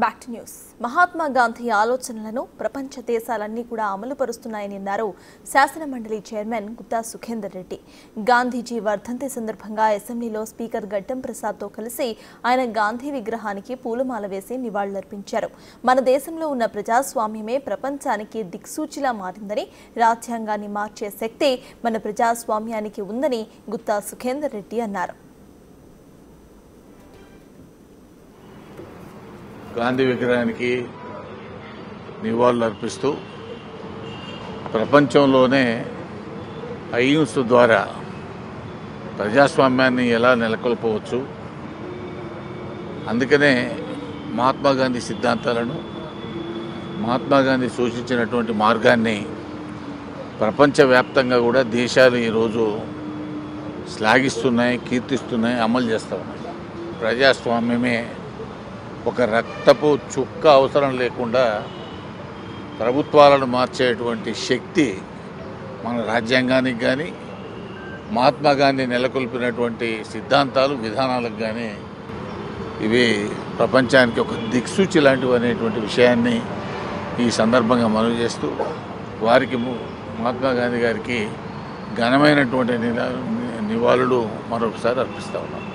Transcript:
Back to news. Mahatma Gandhi ఆలోచనలను ప్రపంచ దేశాలన్నీ కూడా అమలు పరుస్తున్నాయని అన్నారు శాసన మండలి చైర్మన్ గుత్తా సుఖేందర్ రెడ్డి. గాంధీజీ వర్ధంతి సందర్భంగా అసెంబ్లీలో స్పీకర్ గడ్డం ప్రసాద్తో కలిసి ఆయన గాంధీ విగ్రహానికి పూలమాల వేసి నివాళులర్పించారు. మన దేశంలో ఉన్న ప్రజాస్వామ్యమే ప్రపంచానికి దిక్సూచిలా మారిందని, రాజ్యాంగాన్ని మార్చే శక్తి మన ప్రజాస్వామ్యానికి ఉందని గుత్తా సుఖేందర్ రెడ్డి అన్నారు. గాంధీ విగ్రహానికి నివాళులు అర్పిస్తూ ప్రపంచంలోనే అహింస ద్వారా ప్రజాస్వామ్యాన్ని ఎలా నెలకొల్పవచ్చు, అందుకనే మహాత్మా గాంధీ సిద్ధాంతాలను, మహాత్మా గాంధీ సూచించినటువంటి మార్గాన్ని ప్రపంచవ్యాప్తంగా కూడా దేశాలు ఈరోజు శ్లాఘిస్తున్నాయి, కీర్తిస్తున్నాయి, అమలు చేస్తూ ఉన్నాయి. ప్రజాస్వామ్యమే ఒక రక్తపు చుక్క అవసరం లేకుండా ప్రభుత్వాలను మార్చేటువంటి శక్తి మన రాజ్యాంగానికి కానీ, మహాత్మా గాంధీ నెలకొల్పినటువంటి సిద్ధాంతాలు, విధానాలకు కానీ ఇవి ప్రపంచానికి ఒక దిక్సూచి లాంటివి అనేటువంటి విషయాన్ని ఈ సందర్భంగా మనవి చేస్తూ వారికి, మహాత్మా గాంధీ గారికి ఘనమైనటువంటి నివాళులు మరొకసారి అర్పిస్తూ ఉన్నాం.